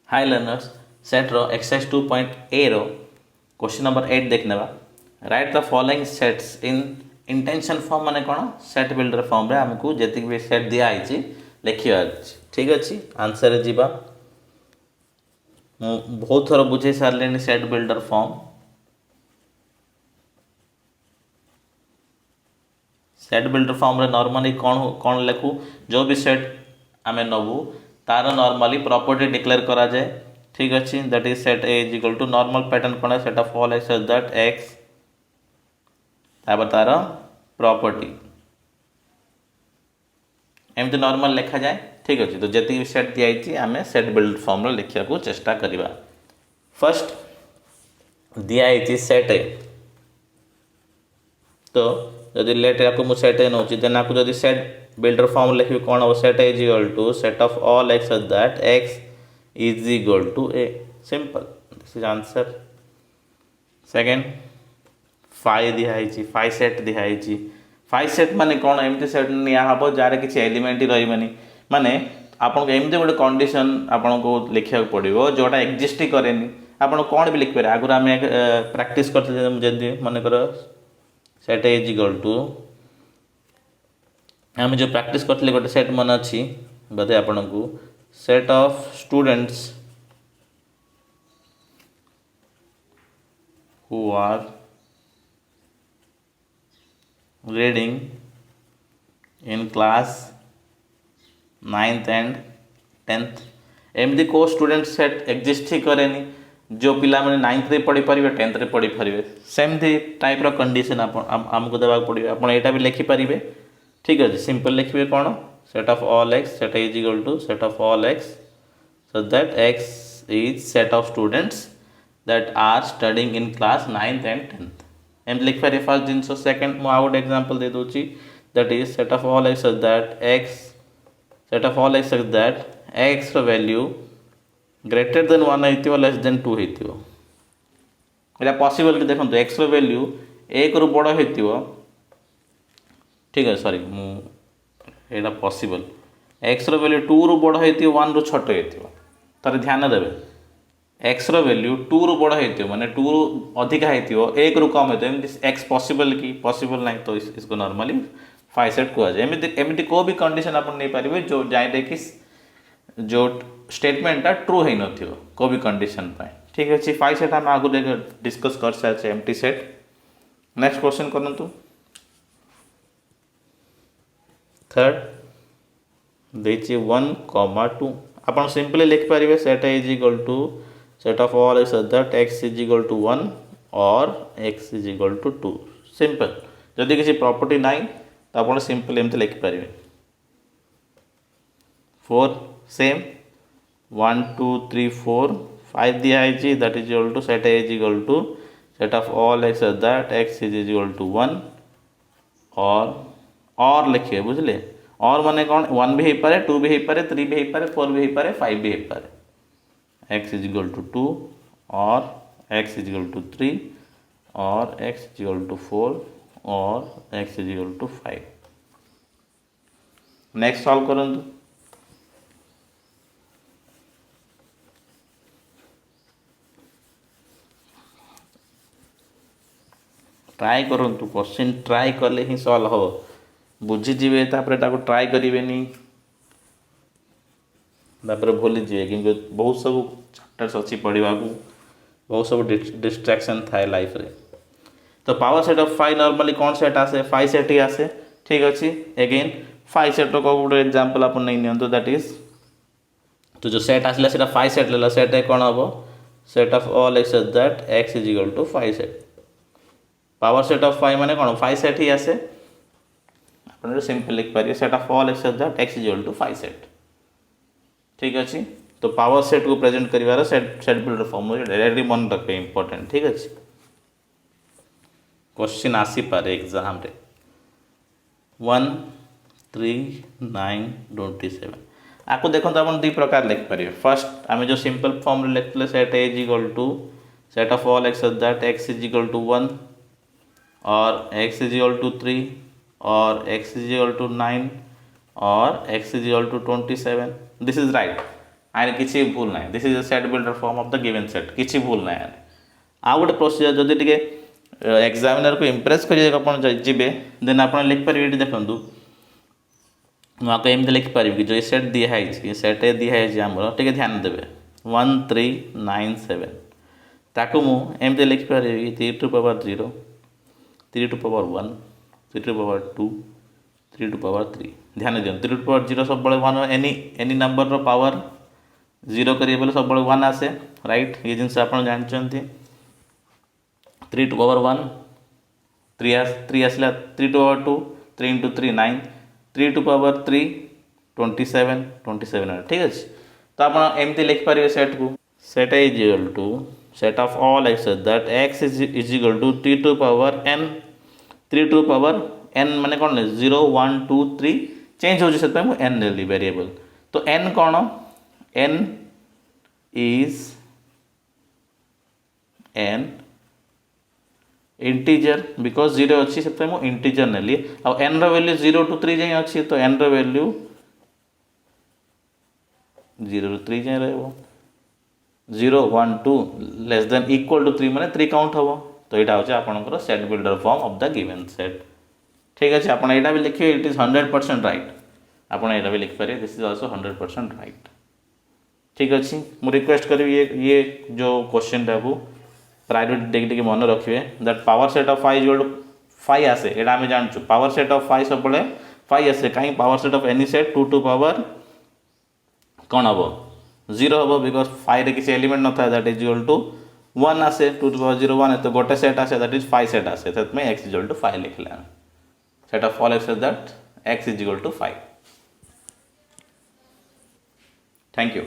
हाय learners set रो exercise 2.a रो question number 8 देखने right the following sets in intention form माने कौन set builder form रे हमको जति भी सेट दिया आइछि लिखिया ठीक अछि आंसर जीवा बहुत थोड़ा बुझे सारे set builder form set builder form रे नॉर्मली कौन कौन लिखू जो भी सेट आमे नबू तार नॉर्मली प्रॉपर्टी डिक्लेयर करा जाए ठीक अच्छे that is set A is equal to normal pattern कौन है set of all x that x तार प्रॉपर्टी एमती नॉर्मल लिखा जाए ठीक अच्छे तो जी सेट दिखाई आम सेट बिल्ड फॉर्म लिखा को चेष्टा करवा फर्स्ट दिखाई सेट ए तो जदि लेट या मुझे सेट ए नौ देन आपको जब सेट बिल्डर फॉर्म लिखी कौन हम set is equal to set of all x that x is equal to A simple this is answer second phi दिखाई फाइ सेट दिखाई फाइ सेट माने कौन एमती सेट निब जार किसी एलिमेंट रही माने आपको एमती गोटे कंडीशन आपन को लिखा पड़ो जोटा एक्जिस्ट ही करे आप कौन भी लिखिपारे आगुरी आम प्रैक्टिस करते मनकर सेट इज इक्वल टू आम जो प्रैक्टिस करते गोटे सेट मन अच्छी बोधे आपन को set of students who are reading in class 9th and 10th एमती को स्टूडेंट सेट एक्जिस्ट ही करे जो पिला मैंने 9th रे पढ़ी पारे 10th रे पढ़ी पारे सेमती टाइप कंडीशन आमको देवा पड़ो आप यहाँ भी लिखिपारे ठीक अच्छे सिंपल लिखे कौन set of all x set is equal to set of all x so that x is set of students that are studying in class 9th and 10th एम लिखिपारे फर्स्ट जिन सेकेंड मुझे गोटे एग्जांपल दे दूची that is set of all x that x set of all x that x value greater than 1 हो less than 2 हो possible कि देखो एक्स वैल्यू 1 रु बड़ हो ठीक है सॉरी मुझे पॉसिबल एक्स वैल्यू 2 रु बड़ हो 1 रु छोट हो तार ध्यान देवे एक्स वैल्यू 2 रु बड़ हो माने 2 रु अधिका हो 1 रु कम हो एक्स पॉसिबल कि पॉसिबल नहीं तो इसको नॉर्मली फाइ सेट कहुए एमती को भी कंडीशन आप नहीं पारे जो जाए कि जो स्टेटमेंटा ट्रू हो न को भी कंडीशन ठीक अच्छे फाइ सेट आम आगे डिस्कस कर सारे एमटी सेट नेक्स्ट क्वेश्चन करंतु थर्ड देखिए 1,2 आप सिंपली लिखिपारे set is equal to set of all x that x is equal to 1 और x is equal to 2 simple जदि किसी प्रॉपर्टी ना तो आप सिंपल एमती लिखिपारे 4 सेम 1 2 3 4 5 दिखाई that is equal to set is equal to set of all x that x is equal to 1 और लिखिए बुझले और माने कौन 1 भी हो पारे 2 भी हो पारे 3 भी हो पारे 4 भी हो पारे 5 भी हो पारे x इज इक्वल टू 2 और x इज इक्वल टू 3 और x इज इक्वल टू 4 और x is equal to 5 next solve करंतु ट्राई करंतु क्वेश्चन ट्राई कले ही सॉल्व हो बुझीजे ट्राए करेंगे भूली जाए कि बहुत सब चैप्टर्स अच्छी पढ़ा को बहुत सब डिस्ट्रैक्शन थाए लाइफ रे तो power set of phi normally कौन सेट आसे फाइ सेट ही आसे ठीक अच्छे अगेन फाइ सेट को गोटे एग्जांपल आप नहीं नियंतु दैट इज तो जो सेट आसला से फाइ सेट लेला सेट कौन हम set of all x that x is equal to phi set power set of phi माने कौन फाइ सेट ही आसे सिंपल लिख पारे set of all x that x is equal to phi set ठीक अच्छे तो पावर सेट को प्रेजेंट कर सेट बिल्डर फॉर्म रेडी मन रखे इंपोर्टेंट ठीक अच्छे क्वेश्चन आसी पारे एग्जाम रे 1 3 9 27 आपको देखो तो आप 2 प्रकार लिख पारे फर्स्ट आम जो सिंपल फॉर्म लिखते set is equal to set of all x that x is equal to 1 और एक्स इज इक्वल टू 3 और x इज इक्वल टू 9 और x is equal to 27 this is right आने किसी भूल ना this is a set builder form of the given set किसी भूल ना आने आउ गोटे प्रोसीजर जदि टे एग्जामिनर को इम्प्रेस कर जी देन आप लिखिपारे ये देखूँ मुझे एमती लिखिपारि कि जो सेट दिखाई सेट दिखाई आमर टे ध्यान देवे 1397 ताकू मुझे लिखिपारि 3 to power 0 3 to power 1 3 to power 2 3 to power 3 ध्यान दिखाँ 3 टू पावर 0 सब 1 एनी नंबर रो पावर 0 करेंगे बोले सब 1 आसे राइट ये जिनस आप जानते 3 टू पावर 1 3 आसला 3 to power 2 3 into 3 9 3 to power 3 27 ठीक अच्छे तो आप एमती लिखिपारे सेट को set is equal to set of all x that x is equal to 3 to power n 3 to power n माने कौन 0 1 2 3 चेंज हो n नेली वेरिएबल तो n कौन n is n integer because 0 अच्छी से इंटीजर नेली आ n रो वैल्यू 0 टू 3 जाए अच्छी तो n रो वैल्यू 0 टू 3 जाए रहो 0 1 2 लेस देन इक्वल टू 3 माने 3 काउंट हम तो यहाँ हूँ आपंकर set builder form of the given set ठीक अच्छे आप यहाँ भी लिखिए इट इज 100% राइट आप यहाँ भी लिखिपारे दिस इज ऑल्सो 100% राइट ठीक अच्छे मुझे रिक्वेस्ट करी ये जो क्वेश्चन टाक प्रायोरिटी देख मन रखिए that power set of 5 equal to 5 आसे यहाँ आम जानूँ पावर सेट ऑफ 5 सब 5 आसे कहीं power set of any set 2 to power कौन हम 0 हम बिकज 5 किसी एलिमेंट न था दैट इज इक्वल टू 1 आसे 2 टू पावर 0 1 तो गोटे सेट आसे दैट इज 5 सेट आसे एक्स इक्वल टू 5 लिखला set of all x that x is equal to 5 thank you.